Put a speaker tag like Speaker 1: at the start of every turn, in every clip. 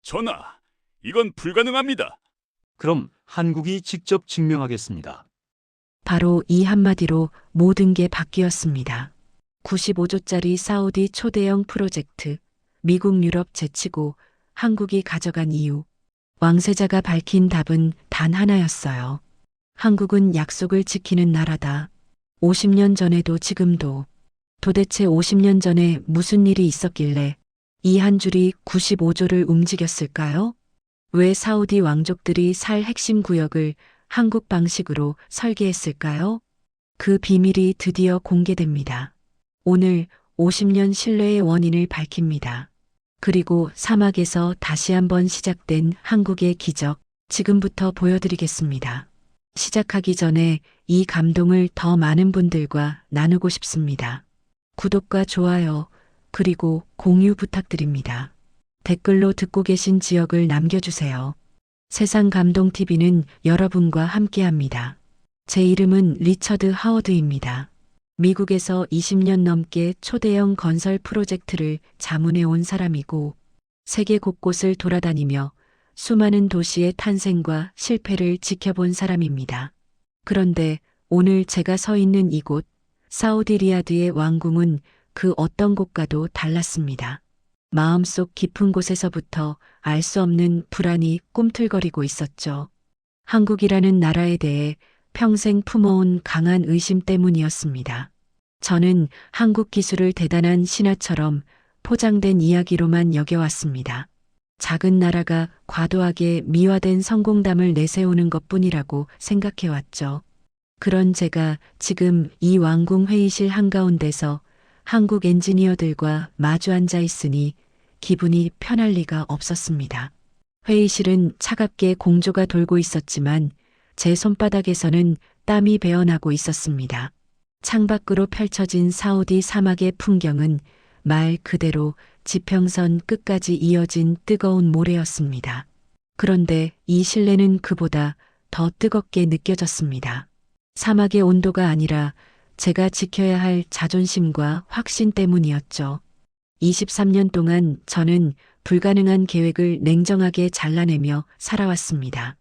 Speaker 1: 전하, 이건 불가능합니다.
Speaker 2: 그럼 한국이 직접 증명하겠습니다.
Speaker 3: 바로 이 한마디로 모든 게 바뀌었습니다. 95조짜리 사우디 초대형 프로젝트, 미국 유럽 제치고 한국이 가져간 이유. 왕세자가 밝힌 답은 단 하나였어요. 한국은 약속을 지키는 나라다. 50년 전에도 지금도. 도대체 50년 전에 무슨 일이 있었길래 이 한 줄이 95조를 움직였을까요? 왜 사우디 왕족들이 살 핵심 구역을 한국 방식으로 설계했을까요? 그 비밀이 드디어 공개됩니다. 오늘 50년 신뢰의 원인을 밝힙니다. 그리고 사막에서 다시 한번 시작된 한국의 기적, 지금부터 보여드리겠습니다. 시작하기 전에 이 감동을 더 많은 분들과 나누고 싶습니다. 구독과 좋아요, 그리고 공유 부탁드립니다. 댓글로 듣고 계신 지역을 남겨주세요. 세상 감동 TV는 여러분과 함께합니다. 제 이름은 리처드 하워드입니다. 미국에서 20년 넘게 초대형 건설 프로젝트를 자문해 온 사람이고 세계 곳곳을 돌아다니며 수많은 도시의 탄생과 실패를 지켜본 사람입니다. 그런데 오늘 제가 서 있는 이곳 사우디 리야드의 왕궁은 그 어떤 곳과도 달랐습니다. 마음속 깊은 곳에서부터 알 수 없는 불안이 꿈틀거리고 있었죠. 한국이라는 나라에 대해 평생 품어온 강한 의심 때문이었습니다. 저는 한국 기술을 대단한 신화처럼 포장된 이야기로만 여겨왔습니다. 작은 나라가 과도하게 미화된 성공담을 내세우는 것뿐이라고 생각해왔죠. 그런 제가 지금 이 왕궁 회의실 한가운데서 한국 엔지니어들과 마주 앉아 있으니 기분이 편할 리가 없었습니다. 회의실은 차갑게 공조가 돌고 있었지만 제 손바닥에서는 땀이 배어나고 있었습니다. 창밖으로 펼쳐진 사우디 사막의 풍경은 말 그대로 지평선 끝까지 이어진 뜨거운 모래였습니다. 그런데 이 실내는 그보다 더 뜨겁게 느껴졌습니다. 사막의 온도가 아니라 제가 지켜야 할 자존심과 확신 때문이었죠. 23년 동안 저는 불가능한 계획을 냉정하게 잘라내며 살아왔습니다.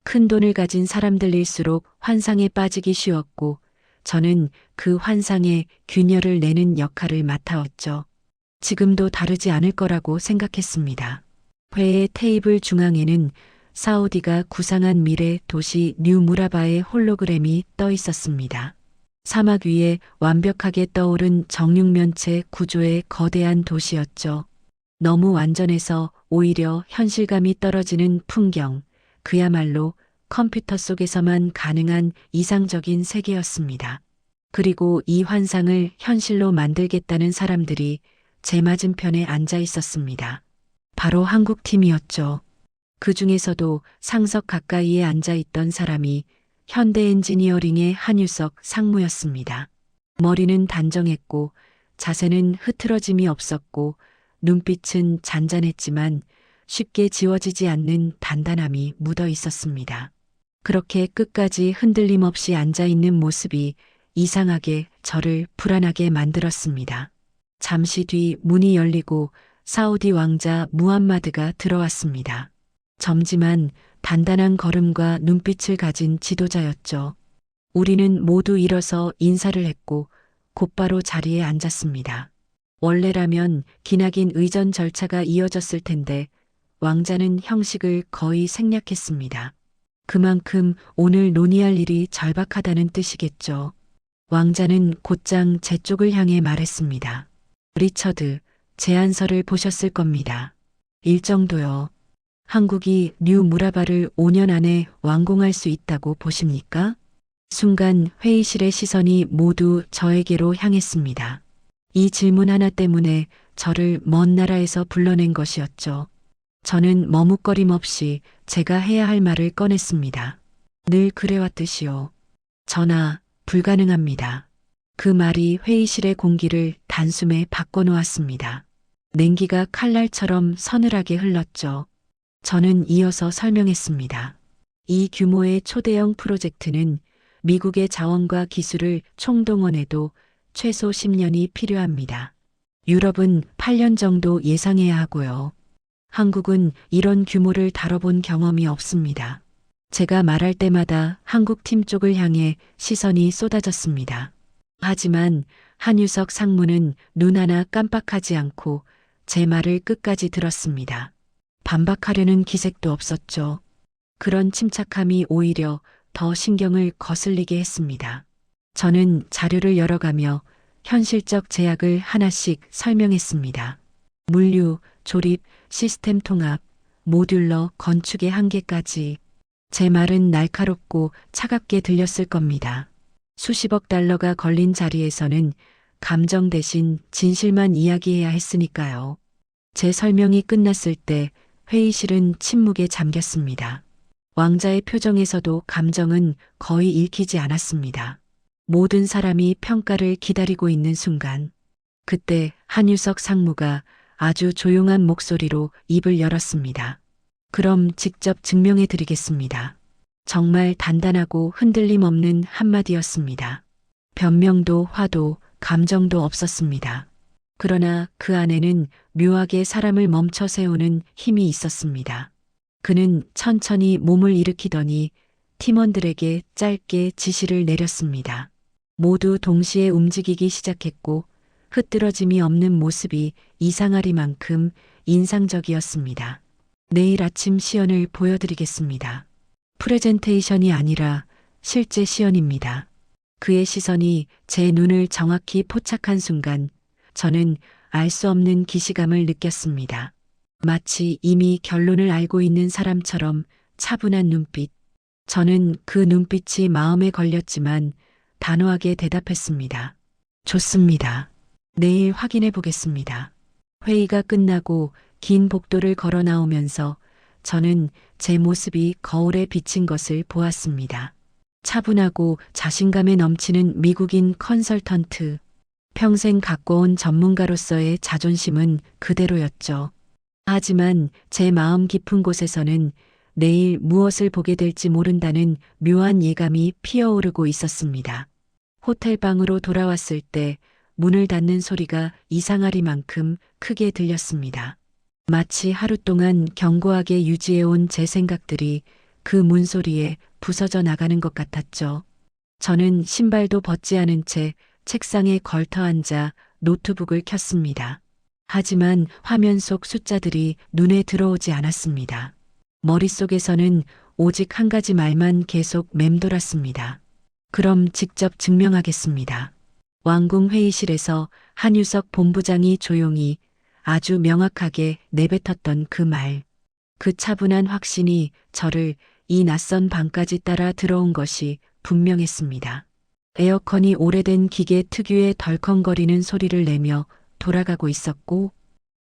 Speaker 3: 큰 돈을 가진 사람들일수록 환상에 빠지기 쉬웠고 저는 그 환상에 균열을 내는 역할을 맡아왔죠. 지금도 다르지 않을 거라고 생각했습니다. 회의 테이블 중앙에는 사우디가 구상한 미래 도시 뉴무라바의 홀로그램이 떠 있었습니다. 사막 위에 완벽하게 떠오른 정육면체 구조의 거대한 도시였죠. 너무 완전해서 오히려 현실감이 떨어지는 풍경, 그야말로 컴퓨터 속에서만 가능한 이상적인 세계였습니다. 그리고 이 환상을 현실로 만들겠다는 사람들이 제 맞은편에 앉아 있었습니다. 바로 한국 팀이었죠. 그 중에서도 상석 가까이에 앉아 있던 사람이 현대 엔지니어링의 한유석 상무였습니다. 머리는 단정했고 자세는 흐트러짐이 없었고 눈빛은 잔잔했지만 쉽게 지워지지 않는 단단함이 묻어 있었습니다. 그렇게 끝까지 흔들림 없이 앉아 있는 모습이 이상하게 저를 불안하게 만들었습니다. 잠시 뒤 문이 열리고 사우디 왕자 무함마드가 들어왔습니다. 젊지만 단단한 걸음과 눈빛을 가진 지도자였죠. 우리는 모두 일어서 인사를 했고 곧바로 자리에 앉았습니다. 원래라면 기나긴 의전 절차가 이어졌을 텐데 왕자는 형식을 거의 생략했습니다. 그만큼 오늘 논의할 일이 절박하다는 뜻이겠죠. 왕자는 곧장 제 쪽을 향해 말했습니다. 리처드, 제안서를 보셨을 겁니다. 일정도요. 한국이 뉴무라바를 5년 안에 완공할 수 있다고 보십니까? 순간 회의실의 시선이 모두 저에게로 향했습니다. 이 질문 하나 때문에 저를 먼 나라에서 불러낸 것이었죠. 저는 머뭇거림 없이 제가 해야 할 말을 꺼냈습니다. 늘 그래왔듯이요. 전하, 불가능합니다. 그 말이 회의실의 공기를 단숨에 바꿔놓았습니다. 냉기가 칼날처럼 서늘하게 흘렀죠. 저는 이어서 설명했습니다. 이 규모의 초대형 프로젝트는 미국의 자원과 기술을 총동원해도 최소 10년이 필요합니다. 유럽은 8년 정도 예상해야 하고요. 한국은 이런 규모를 다뤄본 경험이 없습니다. 제가 말할 때마다 한국 팀 쪽을 향해 시선이 쏟아졌습니다. 하지만 한유석 상무는 눈 하나 깜빡하지 않고 제 말을 끝까지 들었습니다. 반박하려는 기색도 없었죠. 그런 침착함이 오히려 더 신경을 거슬리게 했습니다. 저는 자료를 열어가며 현실적 제약을 하나씩 설명했습니다. 물류, 조립, 시스템 통합, 모듈러 건축의 한계까지. 제 말은 날카롭고 차갑게 들렸을 겁니다. 수십억 달러가 걸린 자리에서는 감정 대신 진실만 이야기해야 했으니까요. 제 설명이 끝났을 때 회의실은 침묵에 잠겼습니다. 왕자의 표정에서도 감정은 거의 읽히지 않았습니다. 모든 사람이 평가를 기다리고 있는 순간, 그때 한유석 상무가 아주 조용한 목소리로 입을 열었습니다. 그럼 직접 증명해 드리겠습니다. 정말 단단하고 흔들림 없는 한마디였습니다. 변명도 화도 감정도 없었습니다. 그러나 그 안에는 묘하게 사람을 멈춰 세우는 힘이 있었습니다. 그는 천천히 몸을 일으키더니 팀원들에게 짧게 지시를 내렸습니다. 모두 동시에 움직이기 시작했고 흐트러짐이 없는 모습이 이상하리만큼 인상적이었습니다. 내일 아침 시연을 보여드리겠습니다. 프레젠테이션이 아니라 실제 시연입니다. 그의 시선이 제 눈을 정확히 포착한 순간 저는 알 수 없는 기시감을 느꼈습니다. 마치 이미 결론을 알고 있는 사람처럼 차분한 눈빛. 저는 그 눈빛이 마음에 걸렸지만 단호하게 대답했습니다. 좋습니다. 내일 확인해 보겠습니다. 회의가 끝나고 긴 복도를 걸어 나오면서 저는 제 모습이 거울에 비친 것을 보았습니다. 차분하고 자신감에 넘치는 미국인 컨설턴트. 평생 갖고온 전문가로서의 자존심은 그대로였죠. 하지만 제 마음 깊은 곳에서는 내일 무엇을 보게 될지 모른다는 묘한 예감이 피어오르고 있었습니다. 호텔 방으로 돌아왔을 때 문을 닫는 소리가 이상하리만큼 크게 들렸습니다. 마치 하루 동안 견고하게 유지해온 제 생각들이 그 문소리에 부서져 나가는 것 같았죠. 저는 신발도 벗지 않은 채 책상에 걸터 앉아 노트북을 켰습니다. 하지만 화면 속 숫자들이 눈에 들어오지 않았습니다. 머릿속에서는 오직 한 가지 말만 계속 맴돌았습니다. 그럼 직접 증명하겠습니다. 왕궁 회의실에서 한유석 본부장이 조용히 아주 명확하게 내뱉었던 그 말. 그 차분한 확신이 저를 이 낯선 방까지 따라 들어온 것이 분명했습니다. 에어컨이 오래된 기계 특유의 덜컹거리는 소리를 내며 돌아가고 있었고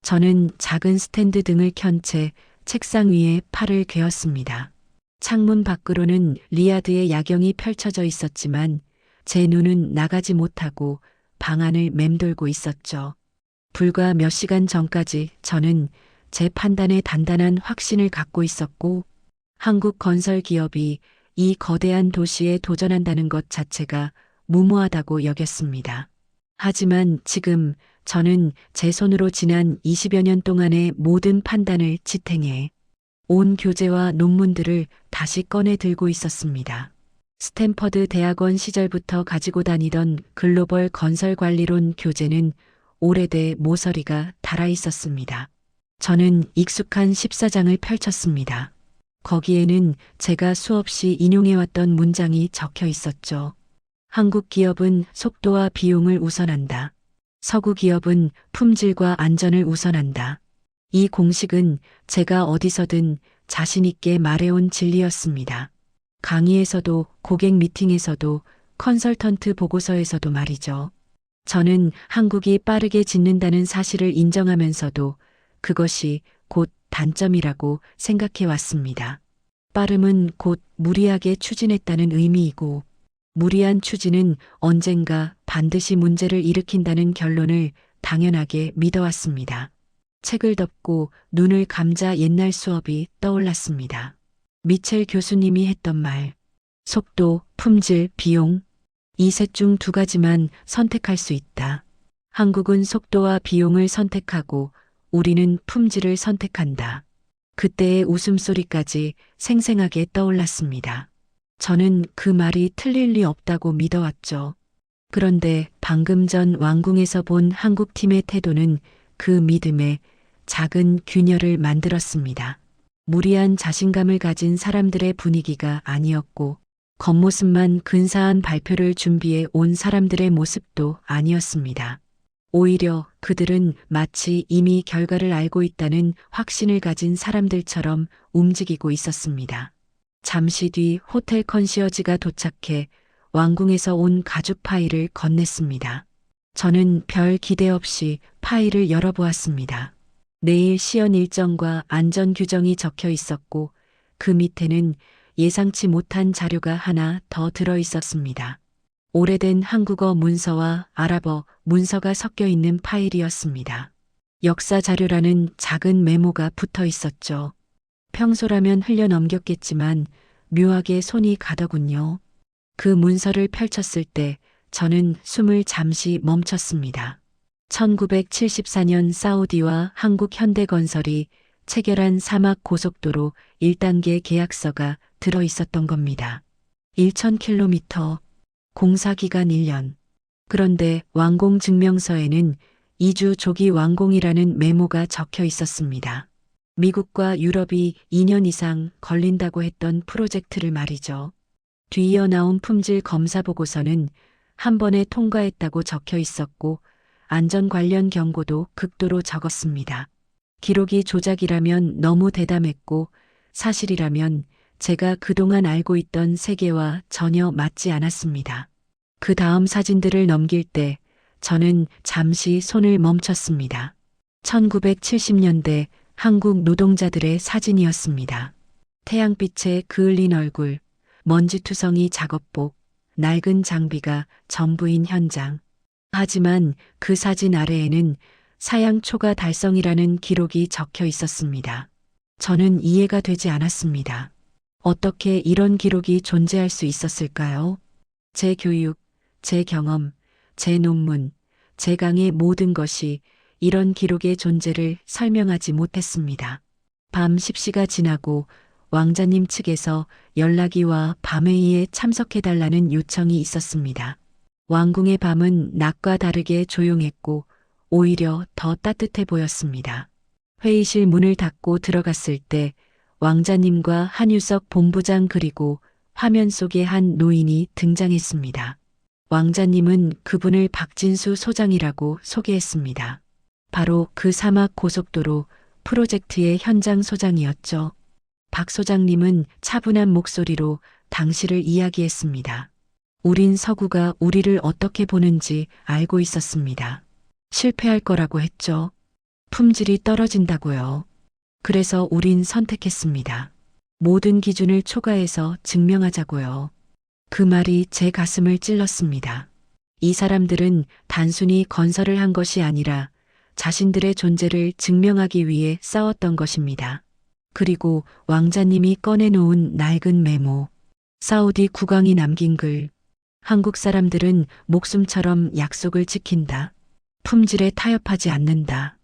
Speaker 3: 저는 작은 스탠드 등을 켠 채 책상 위에 팔을 괴었습니다. 창문 밖으로는 리야드의 야경이 펼쳐져 있었지만 제 눈은 나가지 못하고 방 안을 맴돌고 있었죠. 불과 몇 시간 전까지 저는 제 판단에 단단한 확신을 갖고 있었고 한국 건설 기업이 이 거대한 도시에 도전한다는 것 자체가 무모하다고 여겼습니다. 하지만 지금 저는 제 손으로 지난 20여 년 동안의 모든 판단을 지탱해 온 교재와 논문들을 다시 꺼내 들고 있었습니다. 스탠퍼드 대학원 시절부터 가지고 다니던 글로벌 건설관리론 교재는 오래돼 모서리가 달아 있었습니다. 저는 익숙한 14장을 펼쳤습니다. 거기에는 제가 수없이 인용해왔던 문장이 적혀 있었죠. 한국 기업은 속도와 비용을 우선한다. 서구 기업은 품질과 안전을 우선한다. 이 공식은 제가 어디서든 자신 있게 말해온 진리였습니다. 강의에서도 고객 미팅에서도 컨설턴트 보고서에서도 말이죠. 저는 한국이 빠르게 짓는다는 사실을 인정하면서도 그것이 곧 단점이라고 생각해 왔습니다. 빠름은 곧 무리하게 추진했다는 의미이고 무리한 추진은 언젠가 반드시 문제를 일으킨다는 결론을 당연하게 믿어왔습니다. 책을 덮고 눈을 감자 옛날 수업이 떠올랐습니다. 미첼 교수님이 했던 말, 속도, 품질, 비용, 이 셋 중 두 가지만 선택할 수 있다. 한국은 속도와 비용을 선택하고 우리는 품질을 선택한다. 그때의 웃음소리까지 생생하게 떠올랐습니다. 저는 그 말이 틀릴 리 없다고 믿어왔죠. 그런데 방금 전 왕궁에서 본 한국팀의 태도는 그 믿음에 작은 균열을 만들었습니다. 무리한 자신감을 가진 사람들의 분위기가 아니었고, 겉모습만 근사한 발표를 준비해 온 사람들의 모습도 아니었습니다. 오히려 그들은 마치 이미 결과를 알고 있다는 확신을 가진 사람들처럼 움직이고 있었습니다. 잠시 뒤 호텔 컨시어지가 도착해 왕궁에서 온 가죽 파일을 건넸습니다. 저는 별 기대 없이 파일을 열어보았습니다. 내일 시연 일정과 안전 규정이 적혀 있었고 그 밑에는 예상치 못한 자료가 하나 더 들어 있었습니다. 오래된 한국어 문서와 아랍어 문서가 섞여 있는 파일이었습니다. 역사 자료라는 작은 메모가 붙어 있었죠. 평소라면 흘려 넘겼겠지만 묘하게 손이 가더군요. 그 문서를 펼쳤을 때 저는 숨을 잠시 멈췄습니다. 1974년 사우디와 한국 현대건설이 체결한 사막 고속도로 1단계 계약서가 들어 있었던 겁니다. 1000km, 공사기간 1년. 그런데 완공 증명서에는 2주 조기 완공이라는 메모가 적혀 있었습니다. 미국과 유럽이 2년 이상 걸린다고 했던 프로젝트를 말이죠. 뒤이어 나온 품질 검사 보고서는 한 번에 통과했다고 적혀 있었고 안전 관련 경고도 극도로 적었습니다. 기록이 조작이라면 너무 대담했고 사실이라면 제가 그동안 알고 있던 세계와 전혀 맞지 않았습니다. 그 다음 사진들을 넘길 때 저는 잠시 손을 멈췄습니다. 1970년대 한국 노동자들의 사진이었습니다. 태양빛에 그을린 얼굴, 먼지투성이 작업복, 낡은 장비가 전부인 현장. 하지만 그 사진 아래에는 사양 초과 달성이라는 기록이 적혀 있었습니다. 저는 이해가 되지 않았습니다. 어떻게 이런 기록이 존재할 수 있었을까요? 제 교육, 제 경험, 제 논문, 제 강의 모든 것이 이런 기록의 존재를 설명하지 못했습니다. 밤 10시가 지나고 왕자님 측에서 연락이 와 밤회의에 참석해달라는 요청이 있었습니다. 왕궁의 밤은 낮과 다르게 조용했고 오히려 더 따뜻해 보였습니다. 회의실 문을 닫고 들어갔을 때 왕자님과 한유석 본부장 그리고 화면 속의 한 노인이 등장했습니다. 왕자님은 그분을 박진수 소장이라고 소개했습니다. 바로 그 사막 고속도로 프로젝트의 현장 소장이었죠. 박 소장님은 차분한 목소리로 당시를 이야기했습니다. 우린 서구가 우리를 어떻게 보는지 알고 있었습니다. 실패할 거라고 했죠. 품질이 떨어진다고요. 그래서 우린 선택했습니다. 모든 기준을 초과해서 증명하자고요. 그 말이 제 가슴을 찔렀습니다. 이 사람들은 단순히 건설을 한 것이 아니라 자신들의 존재를 증명하기 위해 싸웠던 것입니다. 그리고 왕자님이 꺼내놓은 낡은 메모, 사우디 국왕이 남긴 글, 한국 사람들은 목숨처럼 약속을 지킨다. 품질에 타협하지 않는다.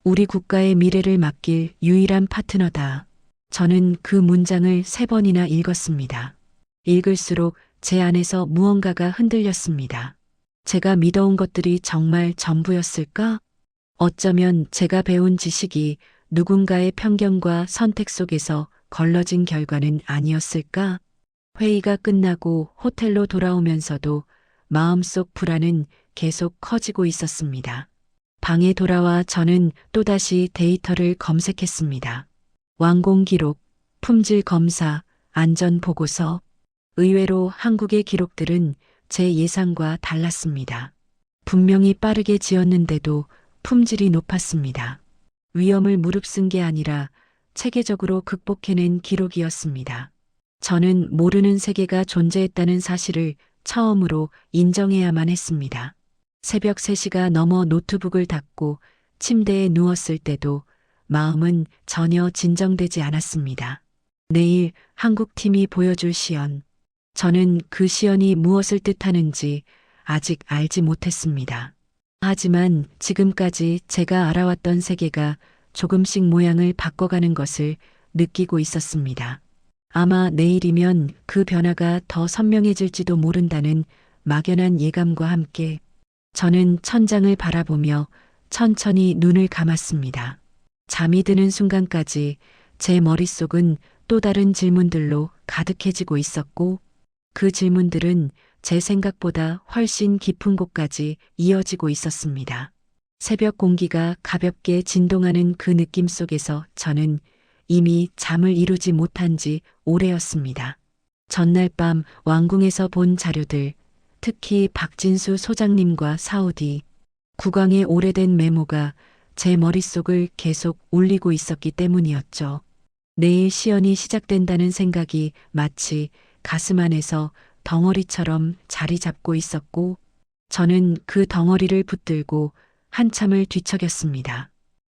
Speaker 3: 우리 국가의 미래를 맡길 유일한 파트너다. 저는 그 문장을 3번이나 읽었습니다. 읽을수록 제 안에서 무언가가 흔들렸습니다. 제가 믿어온 것들이 정말 전부였을까? 어쩌면 제가 배운 지식이 누군가의 편견과 선택 속에서 걸러진 결과는 아니었을까? 회의가 끝나고 호텔로 돌아오면서도 마음속 불안은 계속 커지고 있었습니다. 방에 돌아와 저는 또다시 데이터를 검색했습니다. 완공 기록, 품질 검사, 안전 보고서. 의외로 한국의 기록들은 제 예상과 달랐습니다. 분명히 빠르게 지었는데도 품질이 높았습니다. 위험을 무릅쓴 게 아니라 체계적으로 극복해낸 기록이었습니다. 저는 모르는 세계가 존재했다는 사실을 처음으로 인정해야만 했습니다. 새벽 3시가 넘어 노트북을 닫고 침대에 누웠을 때도 마음은 전혀 진정되지 않았습니다. 내일 한국팀이 보여줄 시연. 저는 그 시연이 무엇을 뜻하는지 아직 알지 못했습니다. 하지만 지금까지 제가 알아왔던 세계가 조금씩 모양을 바꿔가는 것을 느끼고 있었습니다. 아마 내일이면 그 변화가 더 선명해질지도 모른다는 막연한 예감과 함께 저는 천장을 바라보며 천천히 눈을 감았습니다. 잠이 드는 순간까지 제 머릿속은 또 다른 질문들로 가득해지고 있었고 그 질문들은 제 생각보다 훨씬 깊은 곳까지 이어지고 있었습니다. 새벽 공기가 가볍게 진동하는 그 느낌 속에서 저는 이미 잠을 이루지 못한 지 오래였습니다. 전날 밤 왕궁에서 본 자료들, 특히 박진수 소장님과 사우디, 국왕의 오래된 메모가 제 머릿속을 계속 울리고 있었기 때문이었죠. 내일 시연이 시작된다는 생각이 마치 가슴 안에서 덩어리처럼 자리 잡고 있었고 저는 그 덩어리를 붙들고 한참을 뒤척였습니다.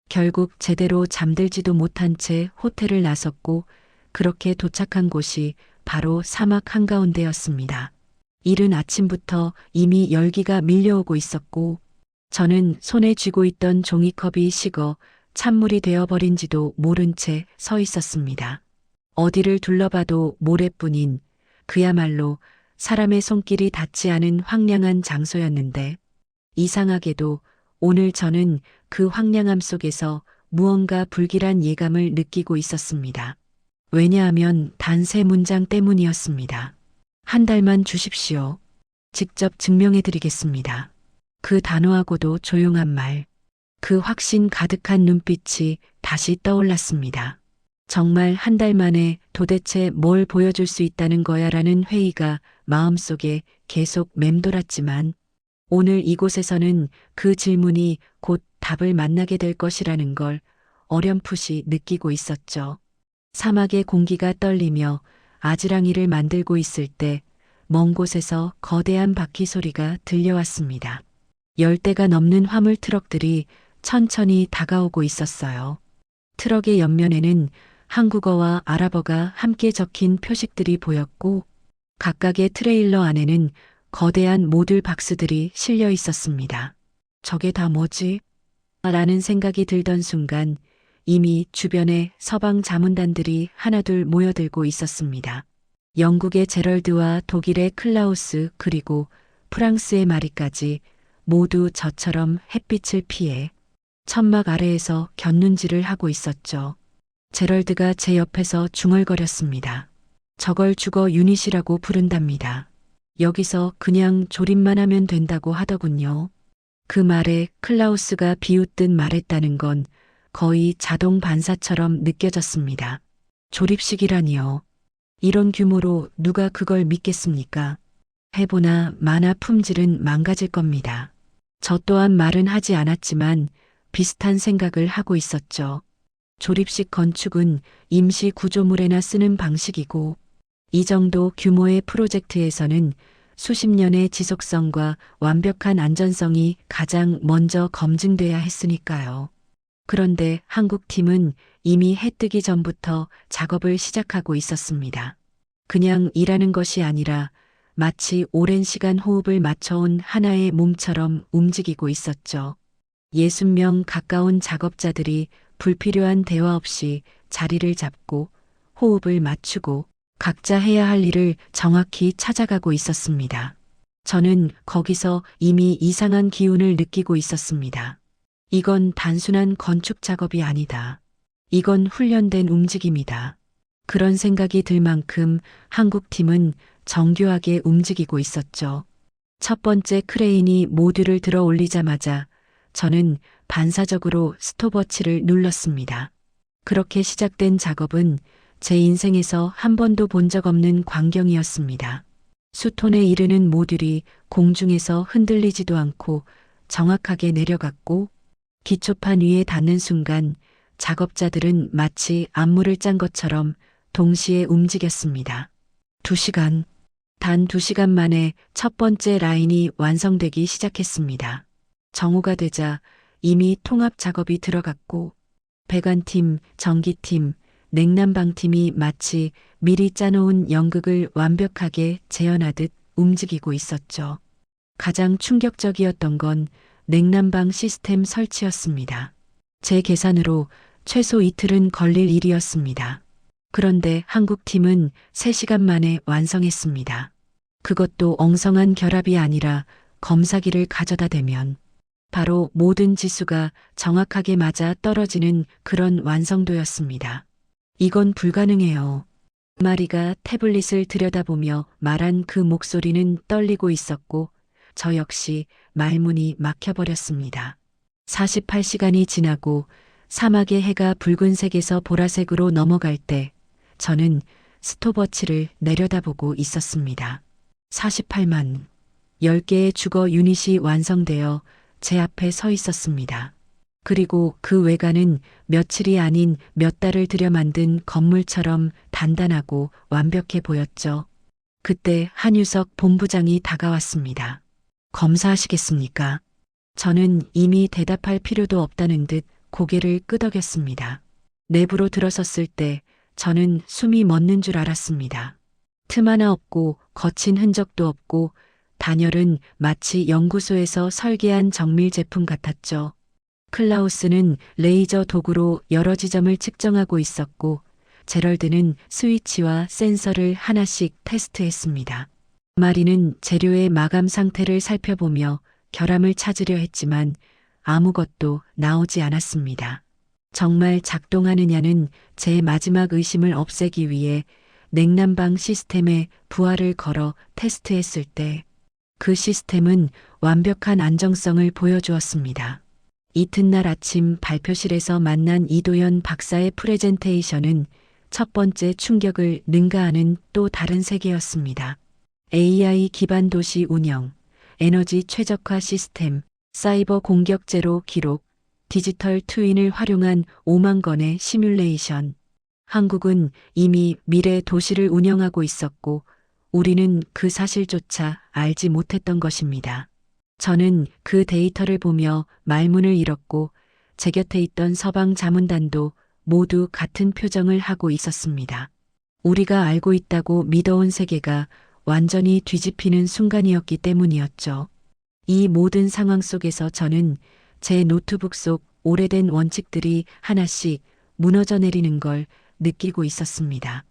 Speaker 3: 결국 제대로 잠들지도 못한 채 호텔을 나섰고 그렇게 도착한 곳이 바로 사막 한가운데였습니다. 이른 아침부터 이미 열기가 밀려오고 있었고 저는 손에 쥐고 있던 종이컵이 식어 찬물이 되어버린지도 모른 채 서 있었습니다. 어디를 둘러봐도 모래뿐인 그야말로 사람의 손길이 닿지 않은 황량한 장소였는데 이상하게도 오늘 저는 그 황량함 속에서 무언가 불길한 예감을 느끼고 있었습니다. 왜냐하면 단 3문장 때문이었습니다. 한 달만 주십시오. 직접 증명해드리겠습니다. 그 단호하고도 조용한 말, 그 확신 가득한 눈빛이 다시 떠올랐습니다. 정말 한 달 만에 도대체 뭘 보여줄 수 있다는 거야라는 회의가 마음속에 계속 맴돌았지만 오늘 이곳에서는 그 질문이 곧 답을 만나게 될 것이라는 걸 어렴풋이 느끼고 있었죠. 사막의 공기가 떨리며 아지랑이를 만들고 있을 때 먼 곳에서 거대한 바퀴 소리가 들려왔습니다. 10대가 넘는 화물 트럭들이 천천히 다가오고 있었어요. 트럭의 옆면에는 한국어와 아랍어가 함께 적힌 표식들이 보였고 각각의 트레일러 안에는 거대한 모듈 박스들이 실려 있었습니다. 저게 다 뭐지? 라는 생각이 들던 순간 이미 주변에 서방 자문단들이 하나둘 모여들고 있었습니다. 영국의 제럴드와 독일의 클라우스 그리고 프랑스의 마리까지 모두 저처럼 햇빛을 피해 천막 아래에서 곁눈질을 하고 있었죠. 제럴드가 제 옆에서 중얼거렸습니다. 저걸 주거 유닛이라고 부른답니다. 여기서 그냥 조립만 하면 된다고 하더군요. 그 말에 클라우스가 비웃듯 말했다는 건 거의 자동 반사처럼 느껴졌습니다. 조립식이라니요. 이런 규모로 누가 그걸 믿겠습니까? 해보나 마나 품질은 망가질 겁니다. 저 또한 말은 하지 않았지만 비슷한 생각을 하고 있었죠. 조립식 건축은 임시 구조물에나 쓰는 방식이고 이 정도 규모의 프로젝트에서는 수십 년의 지속성과 완벽한 안전성이 가장 먼저 검증돼야 했으니까요. 그런데 한국 팀은 이미 해 뜨기 전부터 작업을 시작하고 있었습니다. 그냥 일하는 것이 아니라 마치 오랜 시간 호흡을 맞춰온 하나의 몸처럼 움직이고 있었죠. 60명 가까운 작업자들이 불필요한 대화 없이 자리를 잡고 호흡을 맞추고 각자 해야 할 일을 정확히 찾아가고 있었습니다. 저는 거기서 이미 이상한 기운을 느끼고 있었습니다. 이건 단순한 건축 작업이 아니다. 이건 훈련된 움직임이다. 그런 생각이 들 만큼 한국팀은 정교하게 움직이고 있었죠. 첫 번째 크레인이 모듈을 들어 올리자마자 저는 반사적으로 스톱워치를 눌렀습니다. 그렇게 시작된 작업은 제 인생에서 한 번도 본 적 없는 광경이었습니다. 수톤에 이르는 모듈이 공중에서 흔들리지도 않고 정확하게 내려갔고 기초판 위에 닿는 순간 작업자들은 마치 안무를 짠 것처럼 동시에 움직였습니다. 2시간. 단 2시간 만에 첫 번째 라인이 완성되기 시작했습니다. 정오가 되자 이미 통합 작업이 들어갔고 배관팀, 전기팀, 냉난방팀이 마치 미리 짜놓은 연극을 완벽하게 재현하듯 움직이고 있었죠. 가장 충격적이었던 건 냉난방 시스템 설치였습니다. 제 계산으로 최소 이틀은 걸릴 일이었습니다. 그런데 한국팀은 3시간 만에 완성했습니다. 그것도 엉성한 결합이 아니라 검사기를 가져다 대면 바로 모든 지수가 정확하게 맞아 떨어지는 그런 완성도였습니다. 이건 불가능해요. 마리가 태블릿을 들여다보며 말한 그 목소리는 떨리고 있었고 저 역시 말문이 막혀버렸습니다. 48시간이 지나고 사막의 해가 붉은색에서 보라색으로 넘어갈 때 저는 스톱워치를 내려다보고 있었습니다. 48만 10개의 주거 유닛이 완성되어 제 앞에 서 있었습니다. 그리고 그 외관은 며칠이 아닌 몇 달을 들여 만든 건물처럼 단단하고 완벽해 보였죠. 그때 한유석 본부장이 다가왔습니다. 검사하시겠습니까? 저는 이미 대답할 필요도 없다는 듯 고개를 끄덕였습니다. 내부로 들어섰을 때 저는 숨이 멎는 줄 알았습니다. 틈 하나 없고 거친 흔적도 없고 단열은 마치 연구소에서 설계한 정밀 제품 같았죠. 클라우스는 레이저 도구로 여러 지점을 측정하고 있었고 제럴드는 스위치와 센서를 하나씩 테스트했습니다. 마리는 재료의 마감 상태를 살펴보며 결함을 찾으려 했지만 아무것도 나오지 않았습니다. 정말 작동하느냐는 제 마지막 의심을 없애기 위해 냉난방 시스템에 부하를 걸어 테스트했을 때 그 시스템은 완벽한 안정성을 보여주었습니다. 이튿날 아침 발표실에서 만난 이도현 박사의 프레젠테이션은 첫 번째 충격을 능가하는 또 다른 세계였습니다. AI 기반 도시 운영, 에너지 최적화 시스템, 사이버 공격 제로 기록, 디지털 트윈을 활용한 5만 건의 시뮬레이션. 한국은 이미 미래 도시를 운영하고 있었고 우리는 그 사실조차 알지 못했던 것입니다. 저는 그 데이터를 보며 말문을 잃었고 제 곁에 있던 서방 자문단도 모두 같은 표정을 하고 있었습니다. 우리가 알고 있다고 믿어온 세계가 완전히 뒤집히는 순간이었기 때문이었죠. 이 모든 상황 속에서 저는 제 노트북 속 오래된 원칙들이 하나씩 무너져 내리는 걸 느끼고 있었습니다.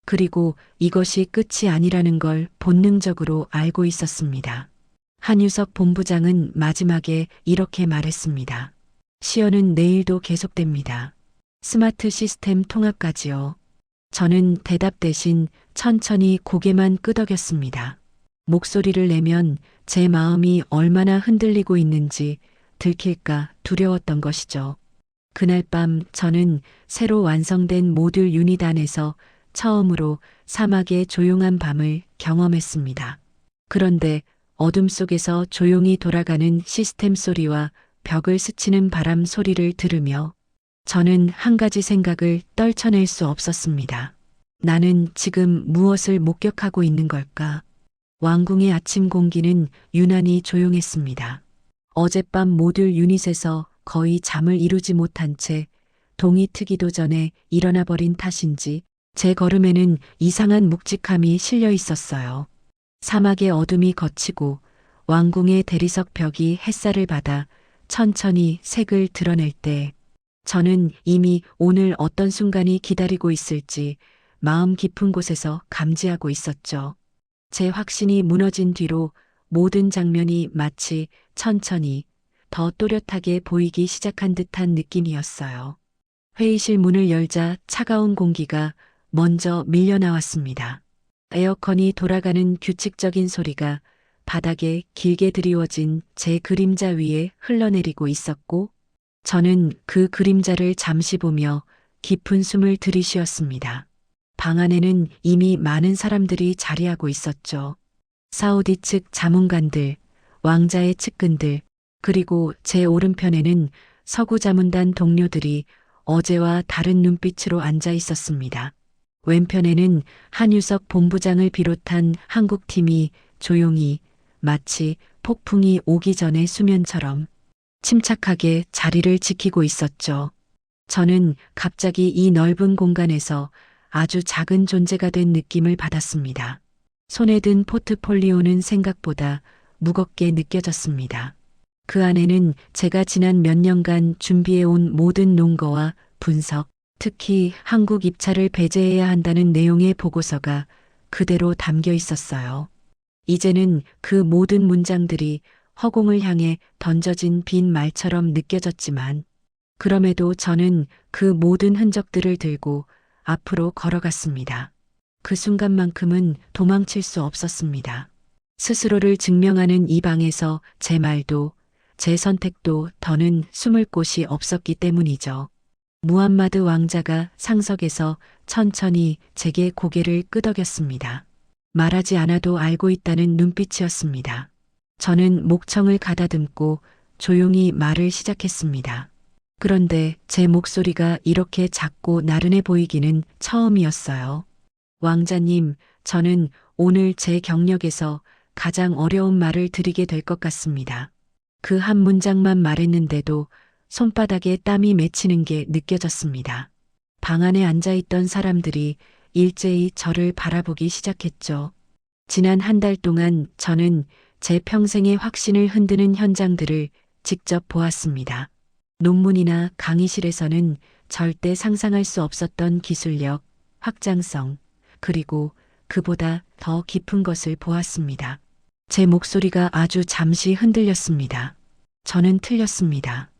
Speaker 3: 그리고 이것이 끝이 아니라는 걸 본능적으로 알고 있었습니다. 한유석 본부장은 마지막에 이렇게 말했습니다. 시연은 내일도 계속됩니다. 스마트 시스템 통합까지요. 저는 대답 대신 천천히 고개만 끄덕였습니다. 목소리를 내면 제 마음이 얼마나 흔들리고 있는지 들킬까 두려웠던 것이죠. 그날 밤 저는 새로 완성된 모듈 유닛 안에서 처음으로 사막의 조용한 밤을 경험했습니다. 그런데 어둠 속에서 조용히 돌아가는 시스템 소리와 벽을 스치는 바람 소리를 들으며 저는 한 가지 생각을 떨쳐낼 수 없었습니다. 나는 지금 무엇을 목격하고 있는 걸까? 왕궁의 아침 공기는 유난히 조용했습니다. 어젯밤 모듈 유닛에서 거의 잠을 이루지 못한 채 동이 트기도 전에 일어나 버린 탓인지 제 걸음에는 이상한 묵직함이 실려 있었어요. 사막의 어둠이 걷히고 왕궁의 대리석 벽이 햇살을 받아 천천히 색을 드러낼 때 저는 이미 오늘 어떤 순간이 기다리고 있을지 마음 깊은 곳에서 감지하고 있었죠. 제 확신이 무너진 뒤로 모든 장면이 마치 천천히 더 또렷하게 보이기 시작한 듯한 느낌이었어요. 회의실 문을 열자 차가운 공기가 먼저 밀려 나왔습니다. 에어컨이 돌아가는 규칙적인 소리가 바닥에 길게 드리워진 제 그림자 위에 흘러내리고 있었고 저는 그 그림자를 잠시 보며 깊은 숨을 들이쉬었습니다. 방 안에는 이미 많은 사람들이 자리하고 있었죠. 사우디 측 자문관들, 왕자의 측근들, 그리고 제 오른편에는 서구 자문단 동료들이 어제와 다른 눈빛으로 앉아 있었습니다. 왼편에는 한유석 본부장을 비롯한 한국팀이 조용히 마치 폭풍이 오기 전의 수면처럼 침착하게 자리를 지키고 있었죠. 저는 갑자기 이 넓은 공간에서 아주 작은 존재가 된 느낌을 받았습니다. 손에 든 포트폴리오는 생각보다 무겁게 느껴졌습니다. 그 안에는 제가 지난 몇 년간 준비해온 모든 논거와 분석, 특히 한국 입찰을 배제해야 한다는 내용의 보고서가 그대로 담겨 있었어요. 이제는 그 모든 문장들이 허공을 향해 던져진 빈 말처럼 느껴졌지만, 그럼에도 저는 그 모든 흔적들을 들고 앞으로 걸어갔습니다. 그 순간만큼은 도망칠 수 없었습니다. 스스로를 증명하는 이 방에서 제 말도, 제 선택도 더는 숨을 곳이 없었기 때문이죠. 무함마드 왕자가 상석에서 천천히 제게 고개를 끄덕였습니다. 말하지 않아도 알고 있다는 눈빛이었습니다. 저는 목청을 가다듬고 조용히 말을 시작했습니다. 그런데 제 목소리가 이렇게 작고 나른해 보이기는 처음이었어요. 왕자님, 저는 오늘 제 경력에서 가장 어려운 말을 드리게 될 것 같습니다. 그 한 문장만 말했는데도 손바닥에 땀이 맺히는 게 느껴졌습니다. 방 안에 앉아있던 사람들이 일제히 저를 바라보기 시작했죠. 지난 한 달 동안 저는 제 평생의 확신을 흔드는 현장들을 직접 보았습니다. 논문이나 강의실에서는 절대 상상할 수 없었던 기술력, 확장성, 그리고 그보다 더 깊은 것을 보았습니다. 제 목소리가 아주 잠시 흔들렸습니다. 저는 틀렸습니다.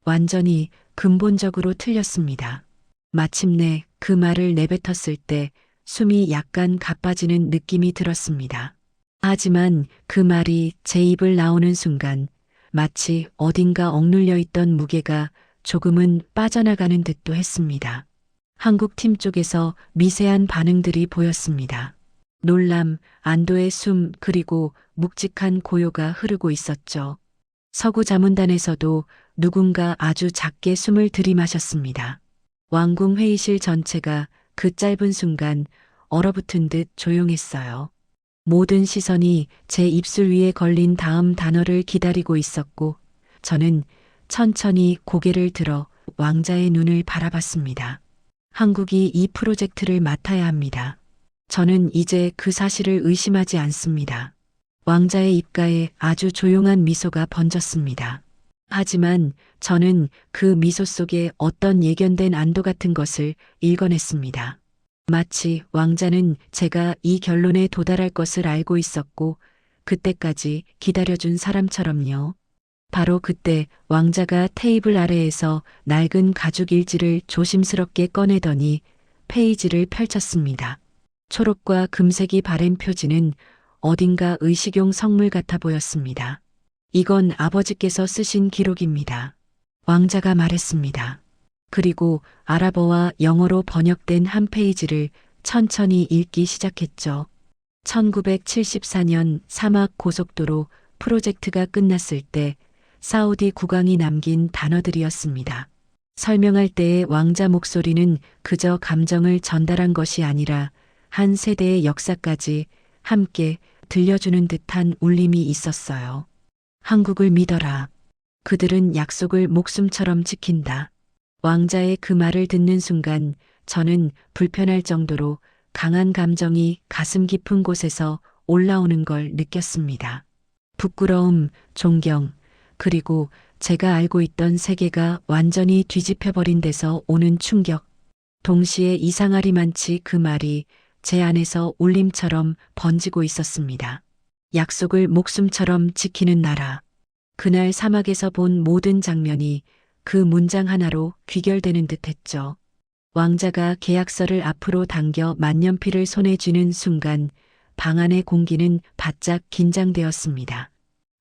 Speaker 3: 완전히 근본적으로 틀렸습니다. 마침내 그 말을 내뱉었을 때 숨이 약간 가빠지는 느낌이 들었습니다. 하지만 그 말이 제 입을 나오는 순간 마치 어딘가 억눌려 있던 무게가 조금은 빠져나가는 듯도 했습니다. 한국 팀 쪽에서 미세한 반응들이 보였습니다. 놀람, 안도의 숨, 그리고 묵직한 고요가 흐르고 있었죠. 서구 자문단에서도 누군가 아주 작게 숨을 들이마셨습니다. 왕궁 회의실 전체가 그 짧은 순간 얼어붙은 듯 조용했어요. 모든 시선이 제 입술 위에 걸린 다음 단어를 기다리고 있었고, 저는 천천히 고개를 들어 왕자의 눈을 바라봤습니다. 한국이 이 프로젝트를 맡아야 합니다. 저는 이제 그 사실을 의심하지 않습니다. 왕자의 입가에 아주 조용한 미소가 번졌습니다. 하지만 저는 그 미소 속에 어떤 예견된 안도 같은 것을 읽어냈습니다. 마치 왕자는 제가 이 결론에 도달할 것을 알고 있었고 그때까지 기다려준 사람처럼요. 바로 그때 왕자가 테이블 아래에서 낡은 가죽 일지를 조심스럽게 꺼내더니 페이지를 펼쳤습니다. 초록과 금색이 바랜 표지는 어딘가 의식용 성물 같아 보였습니다. 이건 아버지께서 쓰신 기록입니다. 왕자가 말했습니다. 그리고 아랍어와 영어로 번역된 한 페이지를 천천히 읽기 시작했죠. 1974년 사막 고속도로 프로젝트가 끝났을 때 사우디 국왕이 남긴 단어들이었습니다. 설명할 때의 왕자 목소리는 그저 감정을 전달한 것이 아니라 한 세대의 역사까지 함께 들려주는 듯한 울림이 있었어요. 한국을 믿어라. 그들은 약속을 목숨처럼 지킨다. 왕자의 그 말을 듣는 순간 저는 불편할 정도로 강한 감정이 가슴 깊은 곳에서 올라오는 걸 느꼈습니다. 부끄러움, 존경, 그리고 제가 알고 있던 세계가 완전히 뒤집혀버린 데서 오는 충격. 동시에 이상하리만치 그 말이 제 안에서 울림처럼 번지고 있었습니다. 약속을 목숨처럼 지키는 나라. 그날 사막에서 본 모든 장면이 그 문장 하나로 귀결되는 듯 했죠. 왕자가 계약서를 앞으로 당겨 만년필을 손에 쥐는 순간 방 안의 공기는 바짝 긴장되었습니다.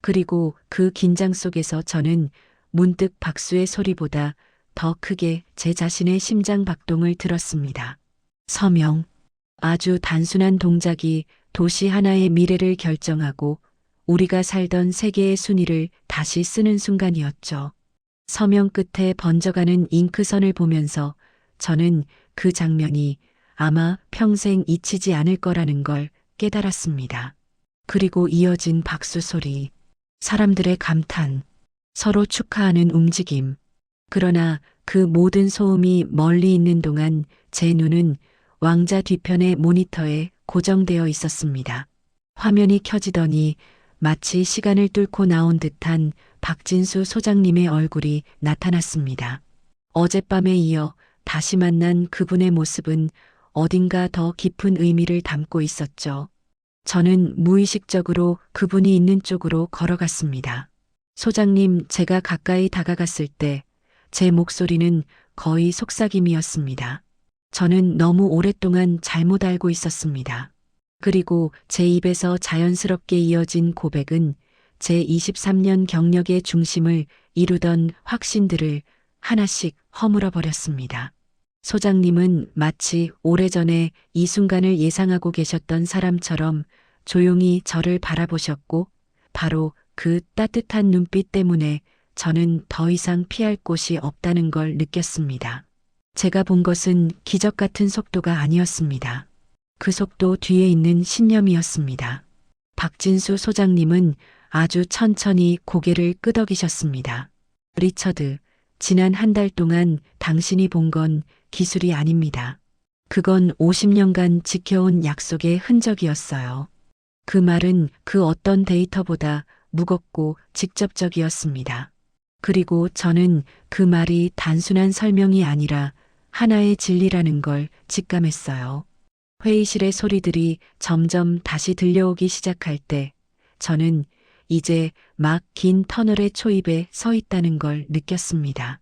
Speaker 3: 그리고 그 긴장 속에서 저는 문득 박수의 소리보다 더 크게 제 자신의 심장 박동을 들었습니다. 서명. 아주 단순한 동작이 도시 하나의 미래를 결정하고 우리가 살던 세계의 순위를 다시 쓰는 순간이었죠. 서명 끝에 번져가는 잉크선을 보면서 저는 그 장면이 아마 평생 잊히지 않을 거라는 걸 깨달았습니다. 그리고 이어진 박수 소리, 사람들의 감탄, 서로 축하하는 움직임. 그러나 그 모든 소음이 멀리 있는 동안 제 눈은 왕자 뒤편의 모니터에 고정되어 있었습니다. 화면이 켜지더니 마치 시간을 뚫고 나온 듯한 박진수 소장님의 얼굴이 나타났습니다. 어젯밤에 이어 다시 만난 그분의 모습은 어딘가 더 깊은 의미를 담고 있었죠. 저는 무의식적으로 그분이 있는 쪽으로 걸어갔습니다. 소장님, 제가 가까이 다가갔을 때 제 목소리는 거의 속삭임이었습니다. 저는 너무 오랫동안 잘못 알고 있었습니다. 그리고 제 입에서 자연스럽게 이어진 고백은 제 23년 경력의 중심을 이루던 확신들을 하나씩 허물어 버렸습니다. 소장님은 마치 오래전에 이 순간을 예상하고 계셨던 사람처럼 조용히 저를 바라보셨고, 바로 그 따뜻한 눈빛 때문에 저는 더 이상 피할 곳이 없다는 걸 느꼈습니다. 제가 본 것은 기적 같은 속도가 아니었습니다. 그 속도 뒤에 있는 신념이었습니다. 박진수 소장님은 아주 천천히 고개를 끄덕이셨습니다. 리처드, 지난 한 달 동안 당신이 본 건 기술이 아닙니다. 그건 50년간 지켜온 약속의 흔적이었어요. 그 말은 그 어떤 데이터보다 무겁고 직접적이었습니다. 그리고 저는 그 말이 단순한 설명이 아니라 하나의 진리라는 걸 직감했어요. 회의실의 소리들이 점점 다시 들려오기 시작할 때 저는 이제 막 긴 터널의 초입에 서 있다는 걸 느꼈습니다.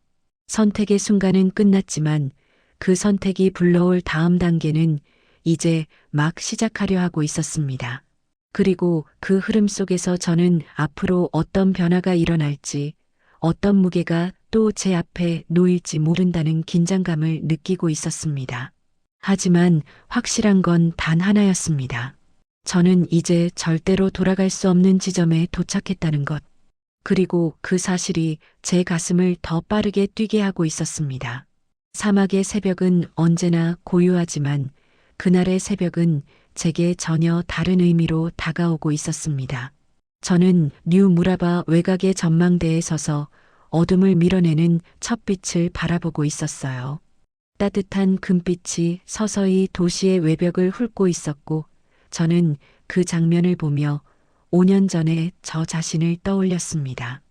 Speaker 3: 선택의 순간은 끝났지만 그 선택이 불러올 다음 단계는 이제 막 시작하려 하고 있었습니다. 그리고 그 흐름 속에서 저는 앞으로 어떤 변화가 일어날지, 어떤 무게가 또 제 앞에 놓일지 모른다는 긴장감을 느끼고 있었습니다. 하지만 확실한 건 단 하나였습니다. 저는 이제 절대로 돌아갈 수 없는 지점에 도착했다는 것. 그리고 그 사실이 제 가슴을 더 빠르게 뛰게 하고 있었습니다. 사막의 새벽은 언제나 고요하지만 그날의 새벽은 제게 전혀 다른 의미로 다가오고 있었습니다. 저는 뉴 무라바 외곽의 전망대에 서서 어둠을 밀어내는 첫 빛을 바라보고 있었어요. 따뜻한 금빛이 서서히 도시의 외벽을 훑고 있었고, 저는 그 장면을 보며 5년 전에 저 자신을 떠올렸습니다.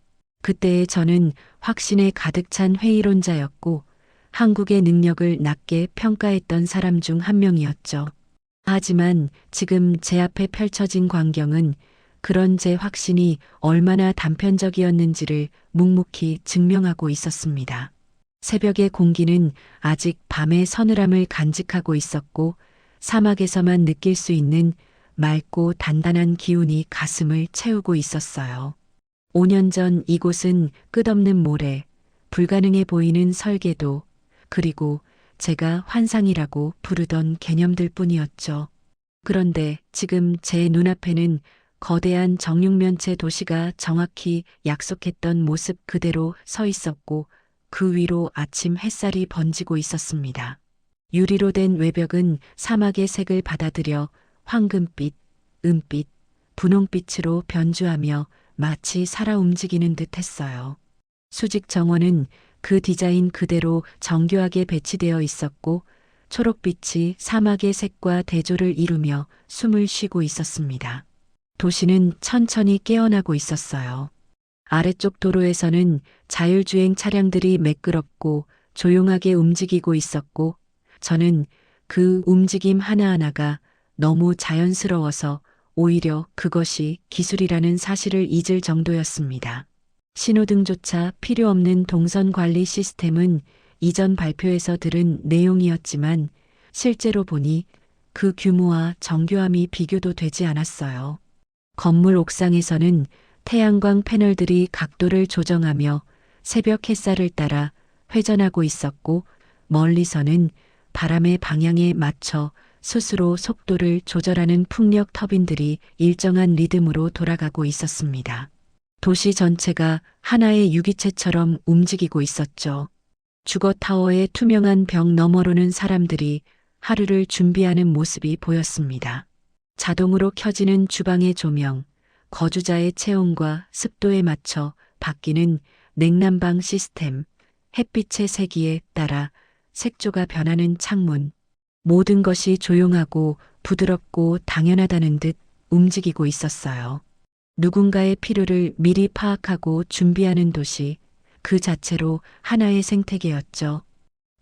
Speaker 3: 그때의 저는 확신에 가득 찬 회의론자였고, 한국의 능력을 낮게 평가했던 사람 중 한 명이었죠. 하지만 지금 제 앞에 펼쳐진 광경은 그런 제 확신이 얼마나 단편적이었는지를 묵묵히 증명하고 있었습니다. 새벽의 공기는 아직 밤의 서늘함을 간직하고 있었고, 사막에서만 느낄 수 있는 맑고 단단한 기운이 가슴을 채우고 있었어요. 5년 전 이곳은 끝없는 모래, 불가능해 보이는 설계도, 그리고 제가 환상이라고 부르던 개념들 뿐이었죠. 그런데 지금 제 눈앞에는 거대한 정육면체 도시가 정확히 약속했던 모습 그대로 서 있었고, 그 위로 아침 햇살이 번지고 있었습니다. 유리로 된 외벽은 사막의 색을 받아들여 황금빛, 은빛, 분홍빛으로 변주하며 마치 살아 움직이는 듯 했어요. 수직 정원은 그 디자인 그대로 정교하게 배치되어 있었고, 초록빛이 사막의 색과 대조를 이루며 숨을 쉬고 있었습니다. 도시는 천천히 깨어나고 있었어요. 아래쪽 도로에서는 자율주행 차량들이 매끄럽고 조용하게 움직이고 있었고, 저는 그 움직임 하나하나가 너무 자연스러워서 오히려 그것이 기술이라는 사실을 잊을 정도였습니다. 신호등조차 필요 없는 동선 관리 시스템은 이전 발표에서 들은 내용이었지만 실제로 보니 그 규모와 정교함이 비교도 되지 않았어요. 건물 옥상에서는 태양광 패널들이 각도를 조정하며 새벽 햇살을 따라 회전하고 있었고, 멀리서는 바람의 방향에 맞춰 스스로 속도를 조절하는 풍력 터빈들이 일정한 리듬으로 돌아가고 있었습니다. 도시 전체가 하나의 유기체처럼 움직이고 있었죠. 주거타워의 투명한 벽 너머로는 사람들이 하루를 준비하는 모습이 보였습니다. 자동으로 켜지는 주방의 조명, 거주자의 체온과 습도에 맞춰 바뀌는 냉난방 시스템, 햇빛의 세기에 따라 색조가 변하는 창문, 모든 것이 조용하고 부드럽고 당연하다는 듯 움직이고 있었어요. 누군가의 필요를 미리 파악하고 준비하는 도시, 그 자체로 하나의 생태계였죠.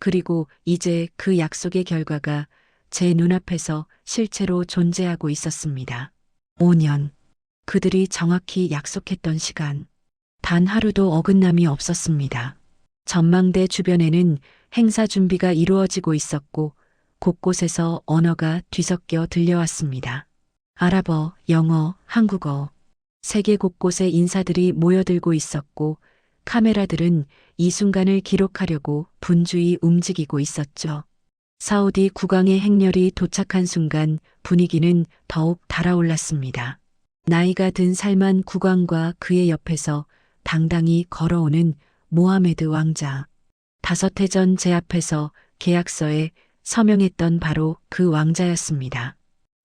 Speaker 3: 그리고 이제 그 약속의 결과가 제 눈앞에서 실체로 존재하고 있었습니다. 5년. 그들이 정확히 약속했던 시간. 단 하루도 어긋남이 없었습니다. 전망대 주변에는 행사 준비가 이루어지고 있었고 곳곳에서 언어가 뒤섞여 들려왔습니다. 아랍어, 영어, 한국어. 세계 곳곳에 인사들이 모여들고 있었고 카메라들은 이 순간을 기록하려고 분주히 움직이고 있었죠. 사우디 국왕의 행렬이 도착한 순간 분위기는 더욱 달아올랐습니다. 나이가 든 살만 국왕과 그의 옆에서 당당히 걸어오는 모하메드 왕자. 5해 전 제 앞에서 계약서에 서명했던 바로 그 왕자였습니다.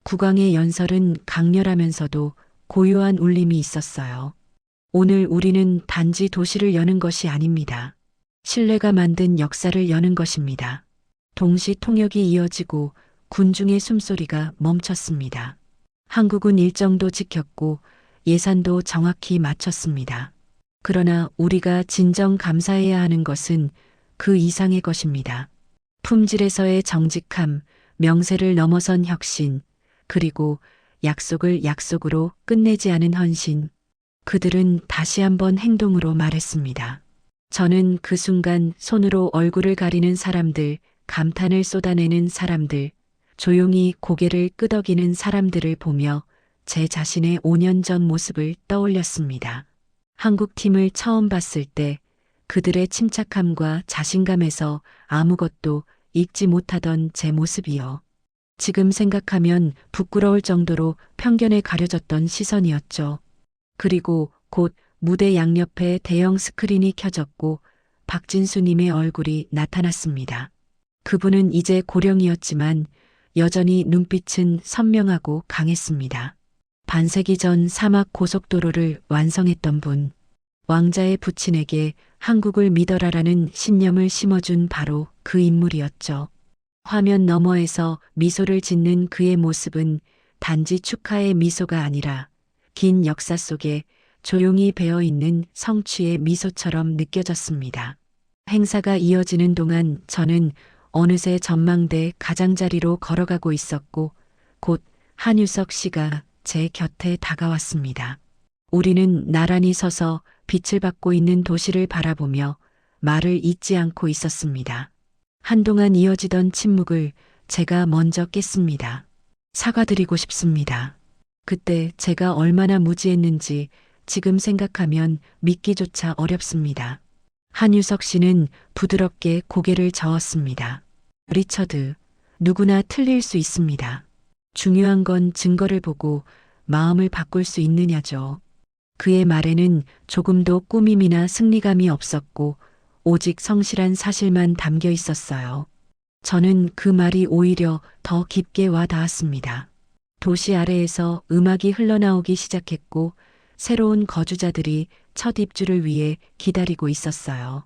Speaker 3: 국왕의 연설은 강렬하면서도 고요한 울림이 있었어요. 오늘 우리는 단지 도시를 여는 것이 아닙니다. 신뢰가 만든 역사를 여는 것입니다. 동시 통역이 이어지고 군중의 숨소리가 멈췄습니다. 한국은 일정도 지켰고 예산도 정확히 맞췄습니다. 그러나 우리가 진정 감사해야 하는 것은 그 이상의 것입니다. 품질에서의 정직함, 명세를 넘어선 혁신, 그리고 약속을 약속으로 끝내지 않은 헌신. 그들은 다시 한번 행동으로 말했습니다. 저는 그 순간 손으로 얼굴을 가리는 사람들, 감탄을 쏟아내는 사람들, 조용히 고개를 끄덕이는 사람들을 보며 제 자신의 5년 전 모습을 떠올렸습니다. 한국 팀을 처음 봤을 때 그들의 침착함과 자신감에서 아무것도 읽지 못하던 제 모습이요. 지금 생각하면 부끄러울 정도로 편견에 가려졌던 시선이었죠. 그리고 곧 무대 양옆에 대형 스크린이 켜졌고 박진수님의 얼굴이 나타났습니다. 그분은 이제 고령이었지만 여전히 눈빛은 선명하고 강했습니다. 반세기 전 사막 고속도로를 완성했던 분, 왕자의 부친에게 한국을 믿어라라는 신념을 심어준 바로 그 인물이었죠. 화면 너머에서 미소를 짓는 그의 모습은 단지 축하의 미소가 아니라 긴 역사 속에 조용히 배어있는 성취의 미소처럼 느껴졌습니다. 행사가 이어지는 동안 저는 어느새 전망대 가장자리로 걸어가고 있었고 곧 한유석 씨가 제 곁에 다가왔습니다. 우리는 나란히 서서 빛을 받고 있는 도시를 바라보며 말을 잇지 않고 있었습니다. 한동안 이어지던 침묵을 제가 먼저 깼습니다. 사과드리고 싶습니다. 그때 제가 얼마나 무지했는지 지금 생각하면 믿기조차 어렵습니다. 한유석 씨는 부드럽게 고개를 저었습니다. 리처드, 누구나 틀릴 수 있습니다. 중요한 건 증거를 보고 마음을 바꿀 수 있느냐죠. 그의 말에는 조금도 꾸밈이나 승리감이 없었고 오직 성실한 사실만 담겨 있었어요. 저는 그 말이 오히려 더 깊게 와 닿았습니다. 도시 아래에서 음악이 흘러나오기 시작했고 새로운 거주자들이 첫 입주를 위해 기다리고 있었어요.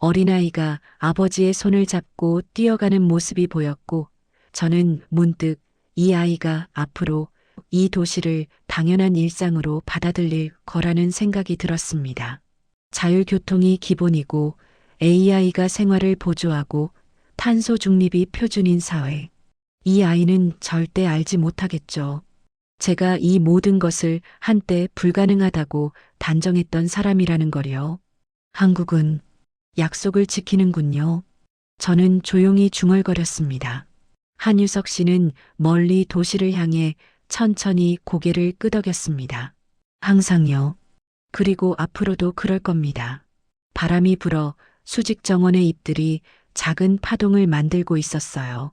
Speaker 3: 어린아이가 아버지의 손을 잡고 뛰어가는 모습이 보였고 저는 문득 이 아이가 앞으로 이 도시를 당연한 일상으로 받아들일 거라는 생각이 들었습니다. 자율교통이 기본이고 AI가 생활을 보조하고 탄소 중립이 표준인 사회. 이 아이는 절대 알지 못하겠죠. 제가 이 모든 것을 한때 불가능하다고 단정했던 사람이라는 걸요. 한국은 약속을 지키는군요. 저는 조용히 중얼거렸습니다. 한유석 씨는 멀리 도시를 향해 천천히 고개를 끄덕였습니다. 항상요. 그리고 앞으로도 그럴 겁니다. 바람이 불어 수직 정원의 잎들이 작은 파동을 만들고 있었어요.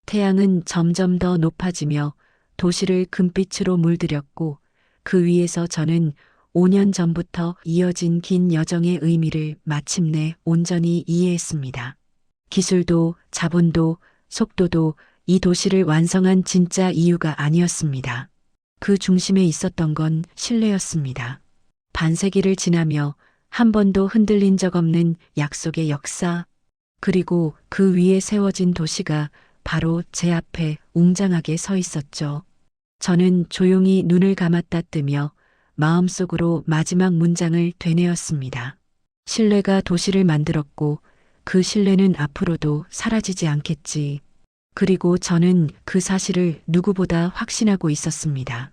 Speaker 3: 태양은 점점 더 높아지며 도시를 금빛으로 물들였고 그 위에서 저는 5년 전부터 이어진 긴 여정의 의미를 마침내 온전히 이해했습니다. 기술도 자본도 속도도 이 도시를 완성한 진짜 이유가 아니었습니다. 그 중심에 있었던 건 신뢰였습니다. 반세기를 지나며 한 번도 흔들린 적 없는 약속의 역사, 그리고 그 위에 세워진 도시가 바로 제 앞에 웅장하게 서 있었죠. 저는 조용히 눈을 감았다 뜨며 마음속으로 마지막 문장을 되뇌었습니다. 신뢰가 도시를 만들었고 그 신뢰는 앞으로도 사라지지 않겠지. 그리고 저는 그 사실을 누구보다 확신하고 있었습니다.